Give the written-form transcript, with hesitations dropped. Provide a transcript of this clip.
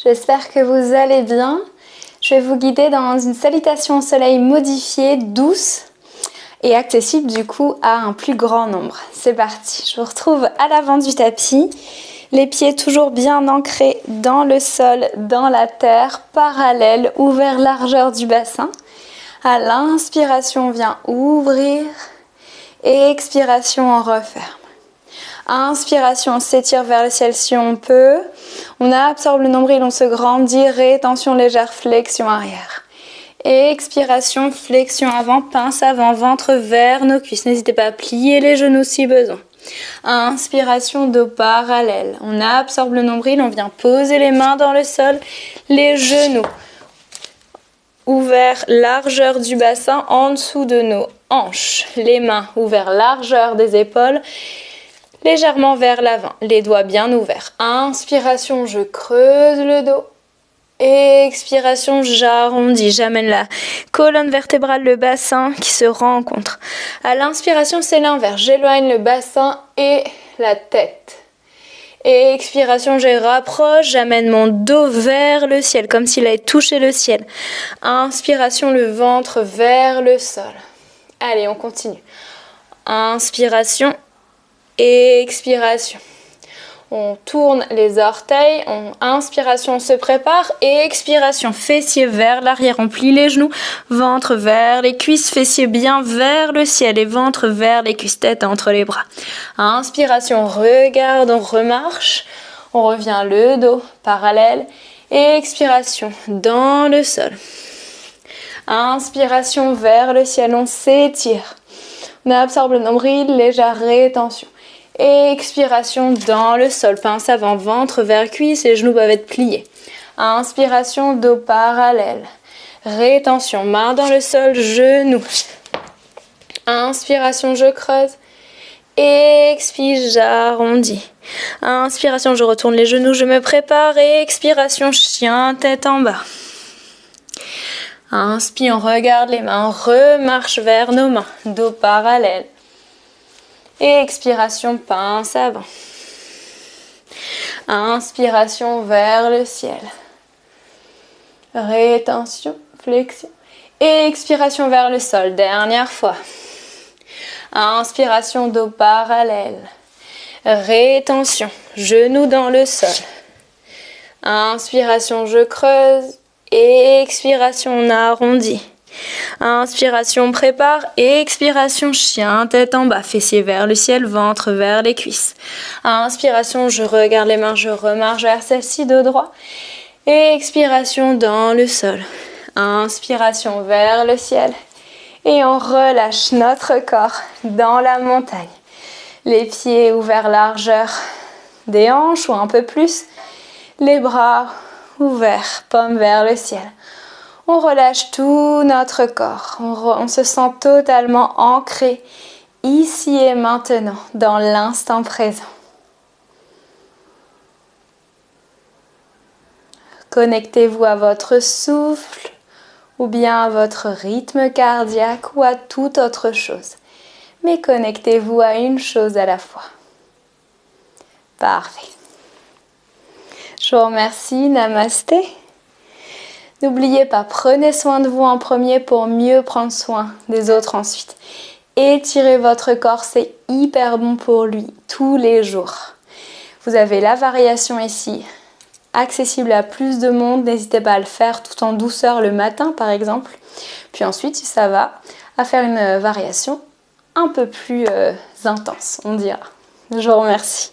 J'espère que vous allez bien. Je vais vous guider dans une salutation au soleil modifiée, douce et accessible du coup à un plus grand nombre. C'est parti, je vous retrouve à l'avant du tapis, les pieds toujours bien ancrés dans le sol, dans la terre, parallèles, ouverts largeur du bassin. À l'inspiration, on vient ouvrir et expiration, on referme. Inspiration, on s'étire vers le ciel si on peut. On absorbe le nombril, on se grandit. Rétention légère, flexion arrière. Expiration, flexion avant, pince avant, ventre vers nos cuisses. N'hésitez pas à plier les genoux si besoin. Inspiration, dos parallèle. On absorbe le nombril, on vient poser les mains dans le sol. Les genoux ouverts, largeur du bassin, en dessous de nos hanches. Les mains ouvertes, largeur des épaules. Légèrement vers l'avant, les doigts bien ouverts. Inspiration, je creuse le dos. Expiration, j'arrondis. J'amène la colonne vertébrale, le bassin qui se rencontrent. À l'inspiration, c'est l'inverse. J'éloigne le bassin et la tête. Expiration, je rapproche. J'amène mon dos vers le ciel, comme s'il avait touché le ciel. Inspiration, le ventre vers le sol. Allez, on continue. Inspiration. Expiration. On tourne les orteils, inspiration, on se prépare, expiration, fessiers vers l'arrière, on plie les genoux, ventre vers les cuisses, fessiers bien vers le ciel et ventre vers les cuisses, tête entre les bras. Inspiration, on regarde, on remarche, on revient le dos parallèle, expiration, dans le sol. Inspiration vers le ciel, on s'étire, on absorbe le nombril, légère rétention. Expiration dans le sol, pince avant, ventre vers cuisse, les genoux peuvent être pliés. Inspiration, dos parallèle. Rétention, main dans le sol, genoux. Inspiration, je creuse. Expire, j'arrondis. Inspiration, je retourne les genoux, je me prépare. Expiration, chien, tête en bas. Inspire, on regarde les mains, on remarche vers nos mains, dos parallèle. Expiration, pince avant. Inspiration vers le ciel. Rétention, flexion. Expiration vers le sol, dernière fois. Inspiration, dos parallèle. Rétention, genoux dans le sol. Inspiration, je creuse. Expiration, on arrondit. Inspiration, prépare. Expiration, chien, tête en bas, fessiers vers le ciel, ventre vers les cuisses. Inspiration, je regarde les mains, je remarche vers celle-ci, dos droit. Expiration dans le sol. Inspiration vers le ciel. Et on relâche notre corps dans la montagne. Les pieds ouverts largeur des hanches ou un peu plus. Les bras ouverts, paume vers le ciel. On relâche tout notre corps. On se sent totalement ancré ici et maintenant, dans l'instant présent. Connectez-vous à votre souffle ou bien à votre rythme cardiaque ou à toute autre chose. Mais connectez-vous à une chose à la fois. Parfait. Je vous remercie. Namasté. N'oubliez pas, prenez soin de vous en premier pour mieux prendre soin des autres ensuite. Étirez votre corps, c'est hyper bon pour lui, tous les jours. Vous avez la variation ici, accessible à plus de monde. N'hésitez pas à le faire tout en douceur le matin par exemple. Puis ensuite, si ça va, à faire une variation un peu plus intense, on dira. Je vous remercie.